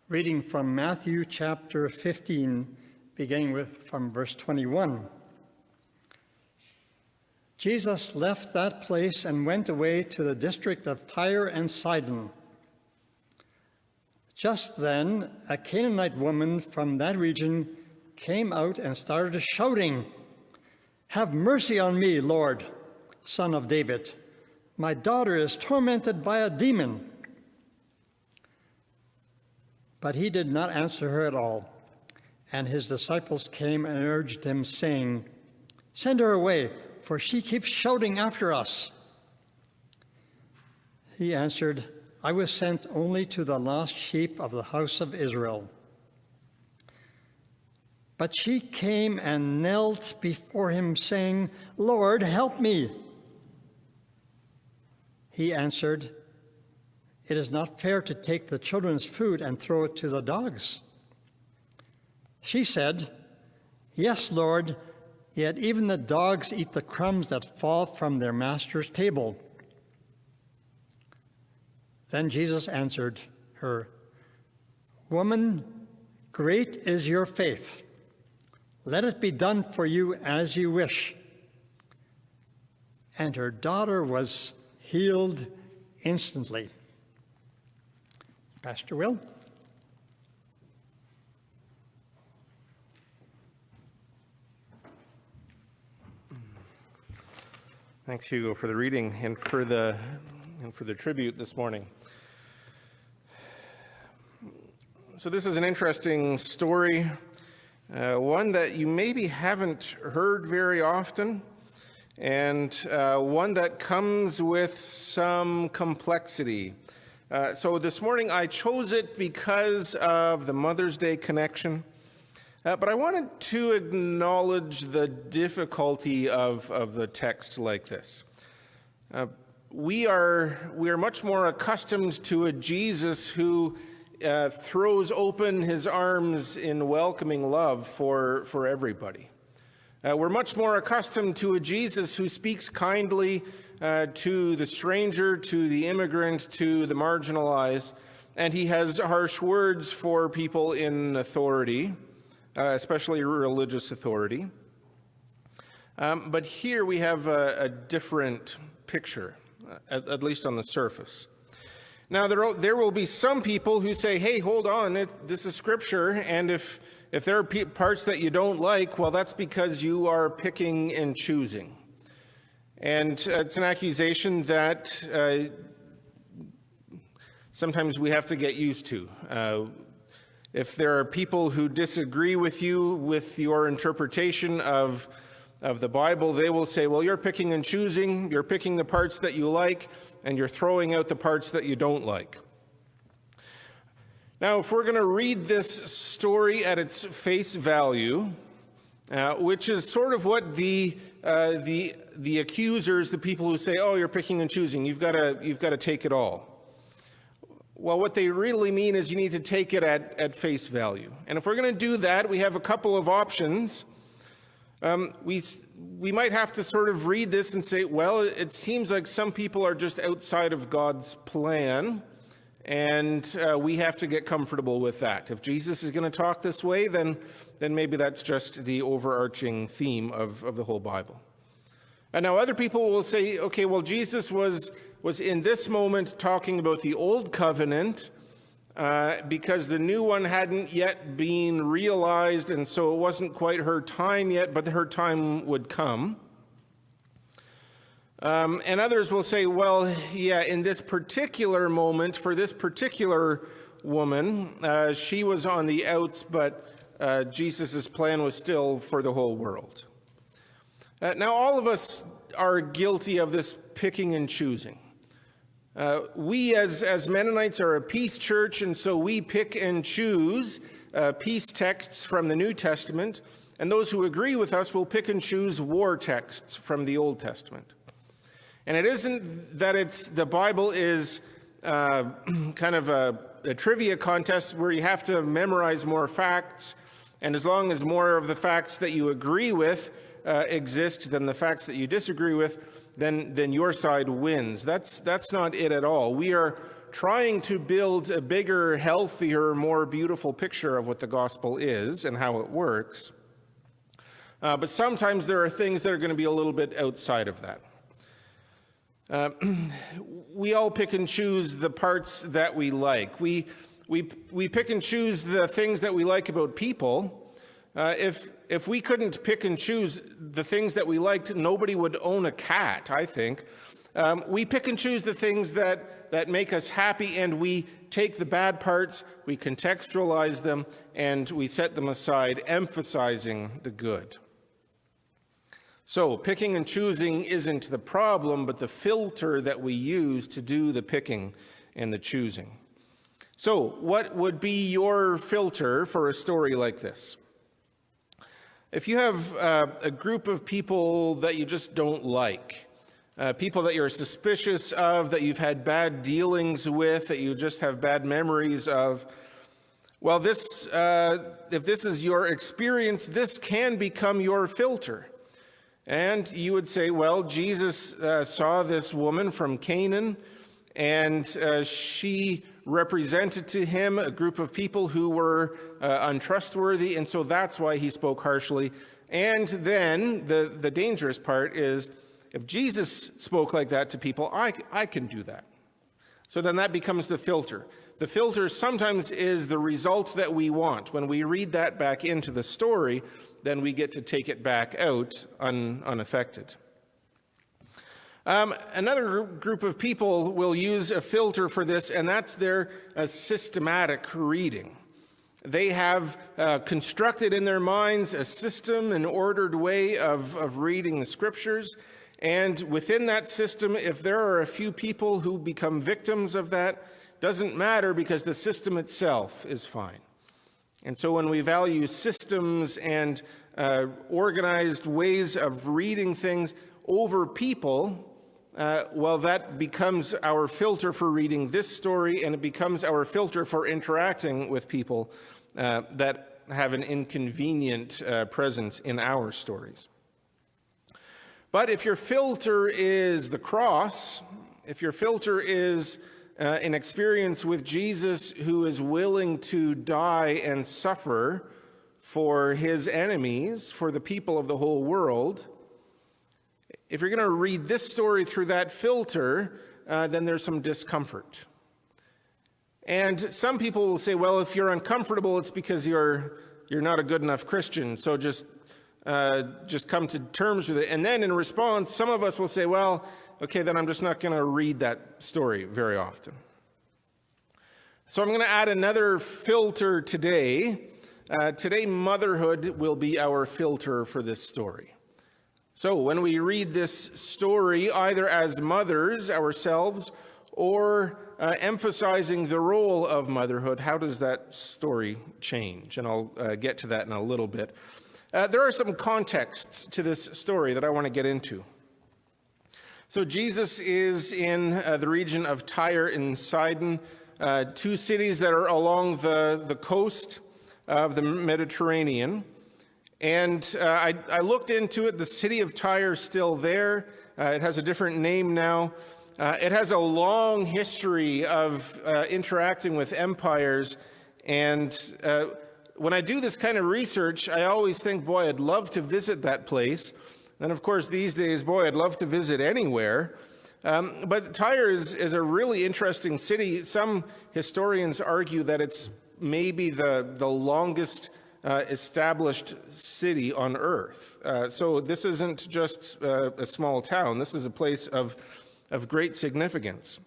Reading from Matthew chapter 15, beginning from verse 21. Jesus left that place and went away to the district of Tyre and Sidon. Just then, a Canaanite woman from that region came out and started shouting, "Have mercy on me, Lord, Son of David. My daughter is tormented by a demon." But he did not answer her at all. And his disciples came and urged him, saying, "Send her away, for she keeps shouting after us." He answered, "I was sent only to the lost sheep of the house of Israel." But she came and knelt before him, saying, "Lord, help me." He answered, "It is not fair to take the children's food and throw it to the dogs." She said, "Yes, Lord, yet even the dogs eat the crumbs that fall from their master's table." Then Jesus answered her, "Woman, great is your faith. Let it be done for you as you wish." And her daughter was healed instantly. Pastor Will. Thanks, Hugo, for the reading and for the tribute this morning. So this is an interesting story, one that you maybe haven't heard very often, and one that comes with some complexity. So this morning I chose it because of the Mother's Day connection, but I wanted to acknowledge the difficulty of the text like this. We are much more accustomed to a Jesus who throws open his arms in welcoming love for everybody. We're much more accustomed to a Jesus who speaks kindly to the stranger, to the immigrant, to the marginalized, and he has harsh words for people in authority, especially religious authority. But here we have a different picture, at least on the surface. Now, there will be some people who say, "Hey, hold on, this is Scripture, and if there are parts that you don't like, well, that's because you are picking and choosing." And it's an accusation that sometimes we have to get used to. If there are people who disagree with you with your interpretation of the Bible, they will say, "Well, you're picking and choosing, you're picking the parts that you like, and you're throwing out the parts that you don't like." Now, if we're going to read this story at its face value, which is sort of what the accusers, the people who say, "Oh, you're picking and choosing, you've got to take it all." Well, what they really mean is you need to take it at face value. And if we're going to do that, we have a couple of options. We might have to sort of read this and say, well, it seems like some people are just outside of God's plan, and we have to get comfortable with that. If Jesus is going to talk this way, then maybe that's just the overarching theme of the whole Bible. And now other people will say, okay, well, Jesus was in this moment talking about the old covenant because the new one hadn't yet been realized, and so it wasn't quite her time yet, but her time would come. And others will say, well, yeah, in this particular moment, for this particular woman, she was on the outs, but Jesus' plan was still for the whole world. Now, all of us are guilty of this picking and choosing. We as Mennonites are a peace church, and so we pick and choose peace texts from the New Testament, and those who agree with us will pick and choose war texts from the Old Testament. And it isn't that the Bible is kind of a trivia contest where you have to memorize more facts, and as long as more of the facts that you agree with exist than the facts that you disagree with, then your side wins. That's not it at all. We are trying to build a bigger, healthier, more beautiful picture of what the gospel is and how it works. But sometimes there are things that are going to be a little bit outside of that. We all pick and choose the parts that we like. We pick and choose the things that we like about people. If we couldn't pick and choose the things that we liked, nobody would own a cat, I think. We pick and choose the things that make us happy, and we take the bad parts, we contextualize them, and we set them aside, emphasizing the good. So picking and choosing isn't the problem, but the filter that we use to do the picking and the choosing. So what would be your filter for a story like this? If you have a group of people that you just don't like, people that you're suspicious of, that you've had bad dealings with, that you just have bad memories of, well, if this is your experience, this can become your filter. And you would say, well, Jesus saw this woman from Canaan, and she represented to him a group of people who were untrustworthy, and so that's why he spoke harshly. And then the dangerous part is, if Jesus spoke like that to people, I can do that. So then that becomes the filter. The filter sometimes is the result that we want. When we read that back into the story, then we get to take it back out unaffected. Another group of people will use a filter for this, and that's their systematic reading. They have constructed in their minds a system, an ordered way of reading the scriptures, and within that system, if there are a few people who become victims of that, doesn't matter because the system itself is fine. And so when we value systems and organized ways of reading things over people, well, that becomes our filter for reading this story, and it becomes our filter for interacting with people that have an inconvenient presence in our stories. But if your filter is the cross, if your filter is an experience with Jesus who is willing to die and suffer for his enemies, for the people of the whole world, if you're going to read this story through that filter, then there's some discomfort. And some people will say, well, if you're uncomfortable, it's because you're not a good enough Christian, so just come to terms with it. And then in response, some of us will say, well, okay, then I'm just not going to read that story very often. So I'm going to add another filter today. Today, motherhood will be our filter for this story. So when we read this story, either as mothers ourselves or emphasizing the role of motherhood, how does that story change? And I'll get to that in a little bit. There are some contexts to this story that I want to get into. So Jesus is in the region of Tyre and Sidon, two cities that are along the coast of the Mediterranean. And I looked into it. The city of Tyre is still there. It has a different name now. It has a long history of interacting with empires. And when I do this kind of research, I always think, boy, I'd love to visit that place. And of course, these days, boy, I'd love to visit anywhere. But Tyre is a really interesting city. Some historians argue that it's maybe the longest established city on earth. So this isn't just a small town. This is a place of great significance.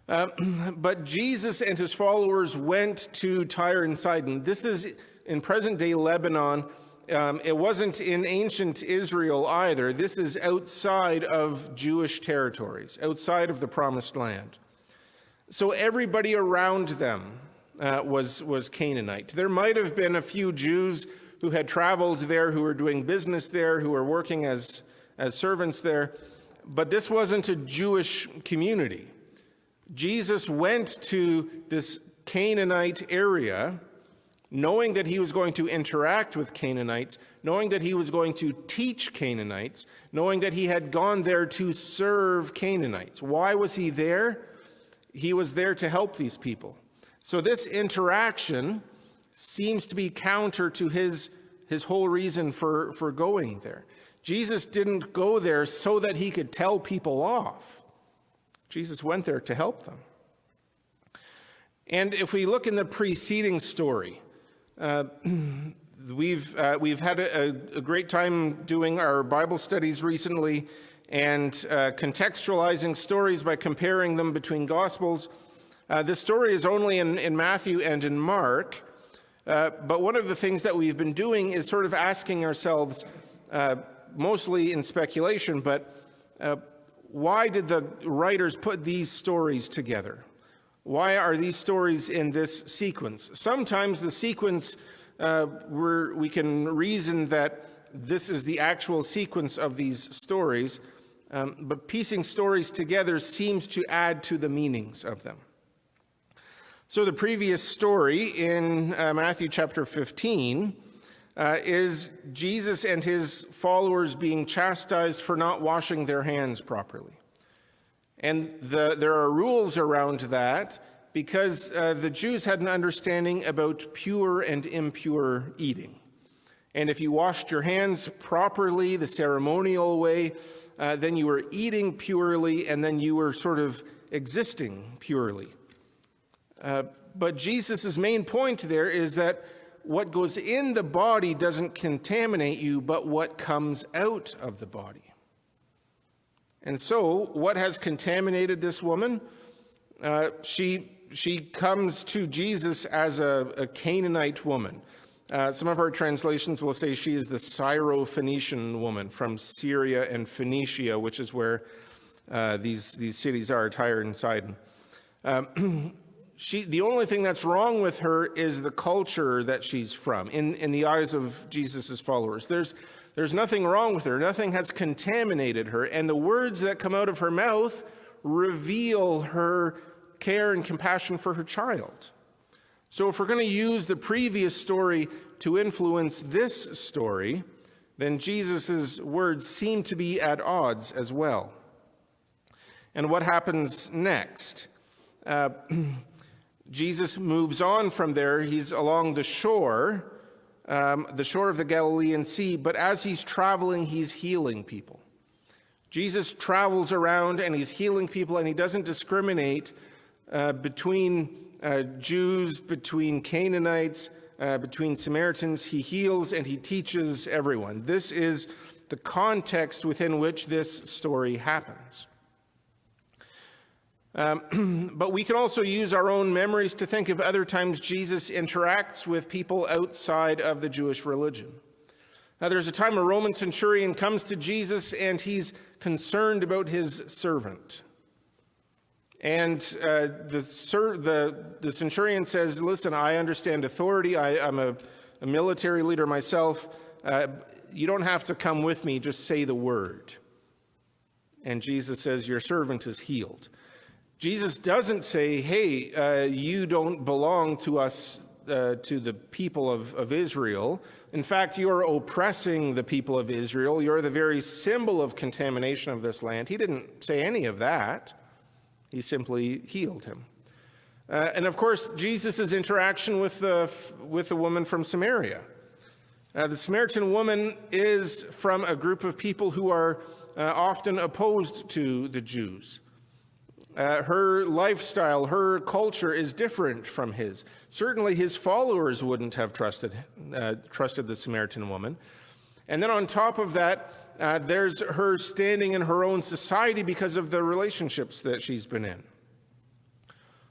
But Jesus and his followers went to Tyre and Sidon. This is in present-day Lebanon. It wasn't in ancient Israel either. This is outside of Jewish territories, outside of the Promised Land. So everybody around them was Canaanite. There might have been a few Jews who had traveled there, who were doing business there, who were working as servants there, but this wasn't a Jewish community. Jesus went to this Canaanite area knowing that he was going to interact with Canaanites, knowing that he was going to teach Canaanites, knowing that he had gone there to serve Canaanites. Why was he there? He was there to help these people. So this interaction seems to be counter to his whole reason for going there. Jesus didn't go there so that he could tell people off. Jesus went there to help them. And if we look in the preceding story, we've had a great time doing our Bible studies recently and contextualizing stories by comparing them between Gospels. This story is only in Matthew and in Mark, but one of the things that we've been doing is sort of asking ourselves, mostly in speculation, but why did the writers put these stories together? Why are these stories in this sequence? Sometimes the sequence, we can reason that this is the actual sequence of these stories, but piecing stories together seems to add to the meanings of them. So the previous story in Matthew chapter 15 is Jesus and his followers being chastised for not washing their hands properly. And there are rules around that because the Jews had an understanding about pure and impure eating. And if you washed your hands properly, the ceremonial way, then you were eating purely, and then you were sort of existing purely. But Jesus' main point there is that what goes in the body doesn't contaminate you, but what comes out of the body. And so, what has contaminated this woman? She comes to Jesus as a Canaanite woman. Some of our translations will say she is the Syro-Phoenician woman from Syria and Phoenicia, which is where these cities are, Tyre and Sidon. The only thing that's wrong with her is the culture that she's from, in the eyes of Jesus' followers. There's nothing wrong with her. Nothing has contaminated her. And the words that come out of her mouth reveal her care and compassion for her child. So if we're going to use the previous story to influence this story, then Jesus' words seem to be at odds as well. And what happens next? Jesus moves on from there. He's along the shore of the Galilean Sea, but as he's traveling, he's healing people. Jesus travels around and he's healing people, and he doesn't discriminate between Jews, between Canaanites, between Samaritans. He heals and he teaches everyone. This is the context within which this story happens. But we can also use our own memories to think of other times Jesus interacts with people outside of the Jewish religion. Now, there's a time a Roman centurion comes to Jesus and he's concerned about his servant. And the centurion says, listen, I understand authority. I'm a military leader myself. You don't have to come with me. Just say the word. And Jesus says, your servant is healed. Jesus doesn't say, hey, you don't belong to us, to the people of Israel. In fact, you're oppressing the people of Israel. You're the very symbol of contamination of this land. He didn't say any of that. He simply healed him. And of course, Jesus' interaction with the woman from Samaria. The Samaritan woman is from a group of people who are often opposed to the Jews. Her lifestyle, her culture is different from his. Certainly his followers wouldn't have trusted the Samaritan woman. And then on top of that, there's her standing in her own society because of the relationships that she's been in.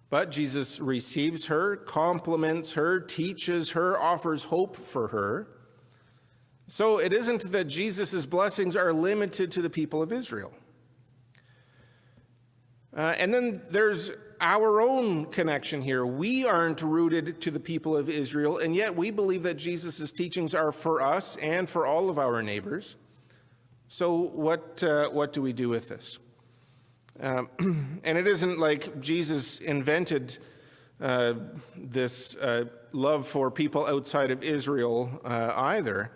But Jesus receives her, compliments her, teaches her, offers hope for her. So it isn't that Jesus' blessings are limited to the people of Israel. And then there's our own connection here. We aren't rooted to the people of Israel, and yet we believe that Jesus' teachings are for us and for all of our neighbors. So what do we do with this? And it isn't like Jesus invented this love for people outside of Israel either.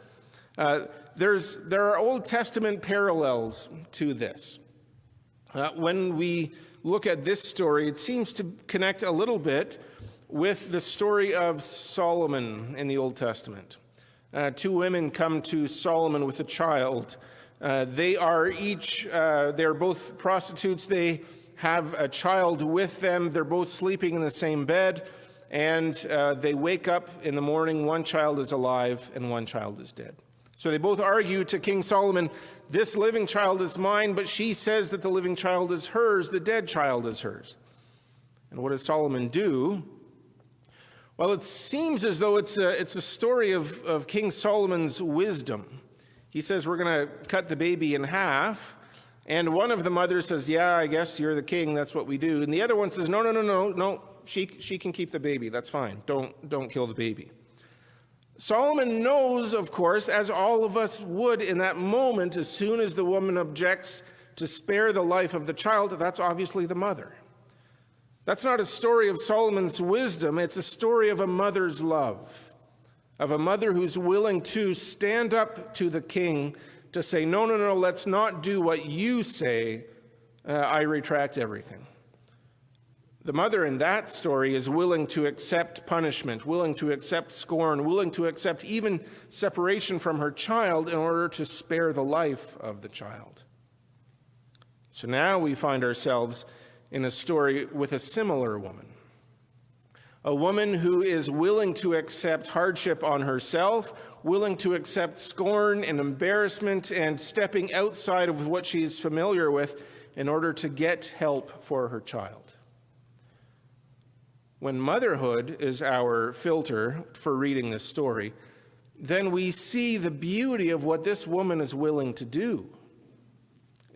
There are Old Testament parallels to this. When we look at this story, it seems to connect a little bit with the story of Solomon in the Old Testament. Two women come to Solomon with a child. They're both prostitutes. They have a child with them. They're both sleeping in the same bed. And they wake up in the morning. One child is alive and one child is dead. So they both argue to King Solomon, this living child is mine, but she says that the living child is hers, the dead child is hers. And what does Solomon do? Well, it seems as though it's a story of King Solomon's wisdom. He says, we're going to cut the baby in half. And one of the mothers says, yeah, I guess you're the king, that's what we do. And the other one says, no, she can keep the baby, that's fine. Don't kill the baby. Solomon knows, of course, as all of us would in that moment, as soon as the woman objects to spare the life of the child, that's obviously the mother. That's not a story of Solomon's wisdom, it's a story of a mother's love, of a mother who's willing to stand up to the king to say, no, let's not do what you say, I retract everything. The mother in that story is willing to accept punishment, willing to accept scorn, willing to accept even separation from her child in order to spare the life of the child. So now we find ourselves in a story with a similar woman. A woman who is willing to accept hardship on herself, willing to accept scorn and embarrassment and stepping outside of what she is familiar with in order to get help for her child. When motherhood is our filter for reading this story, then we see the beauty of what this woman is willing to do.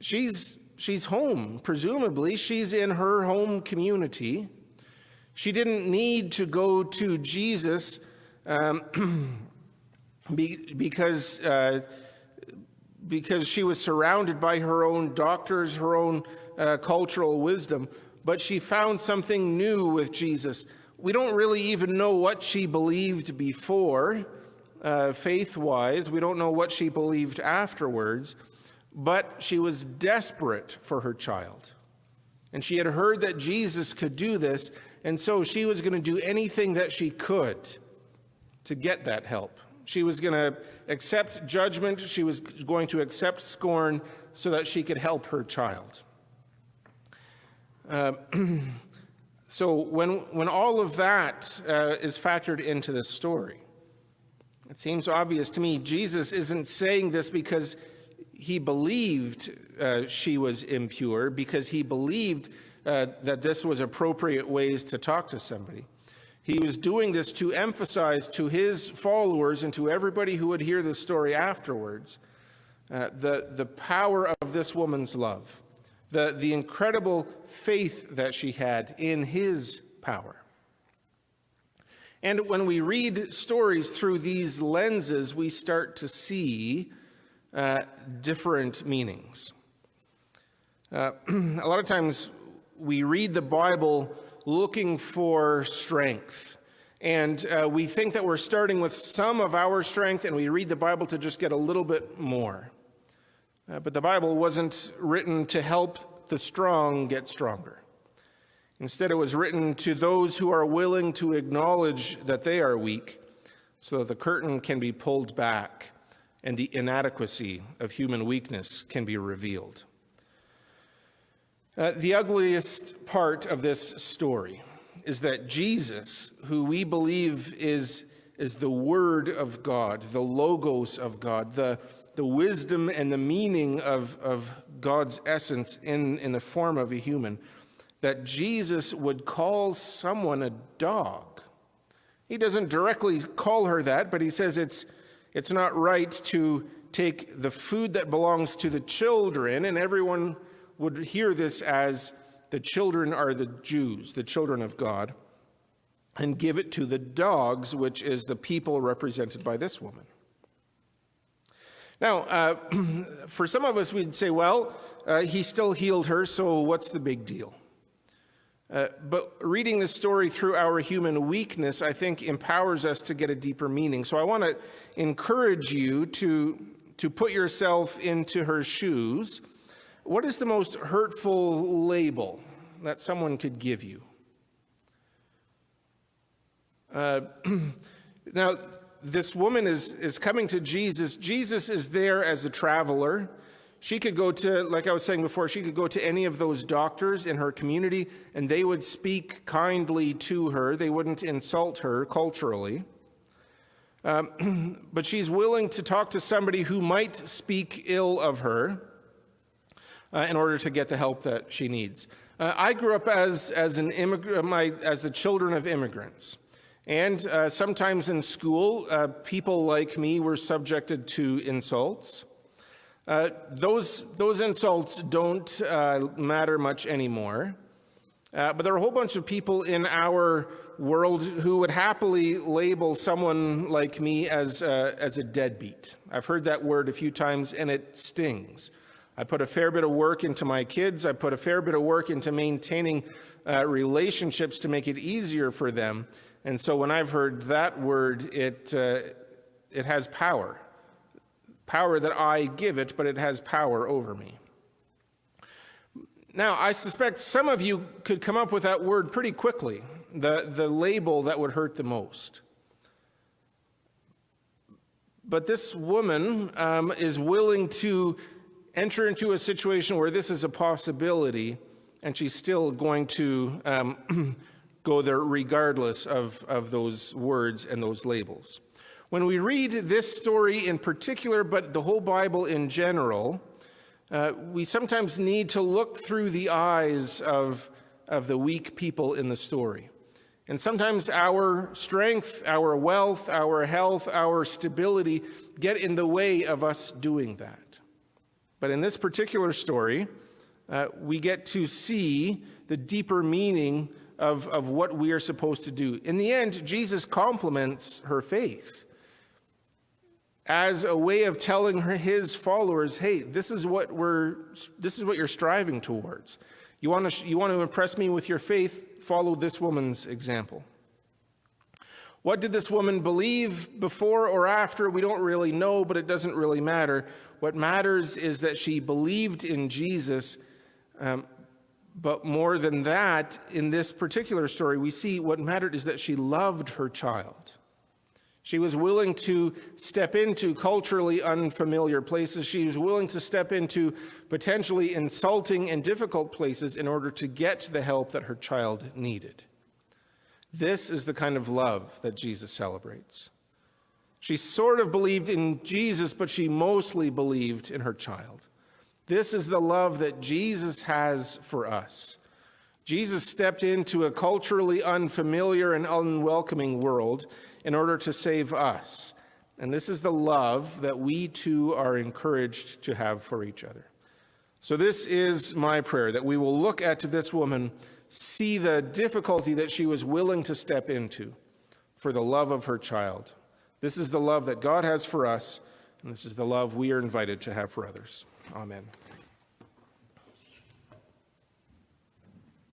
She's home, presumably. She's in her home community. She didn't need to go to Jesus because she was surrounded by her own doctors, her own cultural wisdom. But she found something new with Jesus. We don't really even know what she believed before, faith-wise. We don't know what she believed afterwards. But she was desperate for her child. And she had heard that Jesus could do this, and so she was going to do anything that she could to get that help. She was going to accept judgment. She was going to accept scorn so that she could help her child. So when all of that is factored into this story, it seems obvious to me Jesus isn't saying this because he believed she was impure, because he believed that this was appropriate ways to talk to somebody. He was doing this to emphasize to his followers and to everybody who would hear this story afterwards the power of this woman's love. The incredible faith that she had in his power. And when we read stories through these lenses, we start to see different meanings. A lot of times we read the Bible looking for strength. And we think that we're starting with some of our strength, and we read the Bible to just get a little bit more. But the Bible wasn't written to help the strong get stronger. Instead, it was written to those who are willing to acknowledge that they are weak, so that the curtain can be pulled back and the inadequacy of human weakness can be revealed. The ugliest part of this story is that Jesus, who we believe is the Word of God, the Logos of God, the wisdom and the meaning of God's essence in the form of a human, that Jesus would call someone a dog. He doesn't directly call her that, but he says it's not right to take the food that belongs to the children, and everyone would hear this as the children are the Jews, the children of God, and give it to the dogs, which is the people represented by this woman. Now, for some of us, we'd say, well, he still healed her, so what's the big deal? But reading this story through our human weakness, I think, empowers us to get a deeper meaning. So I want to encourage you to put yourself into her shoes. What is the most hurtful label that someone could give you. Now, this woman is coming to Jesus. Jesus is there as a traveler. She could go to, like I was saying before, she could go to any of those doctors in her community, and they would speak kindly to her. They wouldn't insult her culturally. But she's willing to talk to somebody who might speak ill of her in order to get the help that she needs. I grew up as an immigrant, as the children of immigrants. And sometimes in school, people like me were subjected to insults. Those insults don't matter much anymore. But there are a whole bunch of people in our world who would happily label someone like me as a deadbeat. I've heard that word a few times, and it stings. I put a fair bit of work into my kids. I put a fair bit of work into maintaining relationships to make it easier for them. And so when I've heard that word, it has power. Power that I give it, but it has power over me. Now, I suspect some of you could come up with that word pretty quickly, the label that would hurt the most. But this woman is willing to enter into a situation where this is a possibility, and she's still going to go there regardless of those words and those labels. When we read this story in particular, but the whole Bible in general, we sometimes need to look through the eyes of the weak people in the story. And sometimes our strength, our wealth, our health, our stability get in the way of us doing that. But in this particular story, we get to see the deeper meaning of what we are supposed to do. In the end, Jesus compliments her faith as a way of telling his followers, hey, this is what you're striving towards. You want to impress me with your faith? Follow this woman's example. What did this woman believe before or after? We don't really know, but it doesn't really matter. What matters is that she believed in Jesus. But more than that, in this particular story, we see what mattered is that she loved her child. She was willing to step into culturally unfamiliar places. She was willing to step into potentially insulting and difficult places in order to get the help that her child needed. This is the kind of love that Jesus celebrates. She sort of believed in Jesus, but she mostly believed in her child. This is the love that Jesus has for us. Jesus stepped into a culturally unfamiliar and unwelcoming world in order to save us. And this is the love that we too are encouraged to have for each other. So this is my prayer, that we will look at this woman, see the difficulty that she was willing to step into for the love of her child. This is the love that God has for us, and this is the love we are invited to have for others. Amen.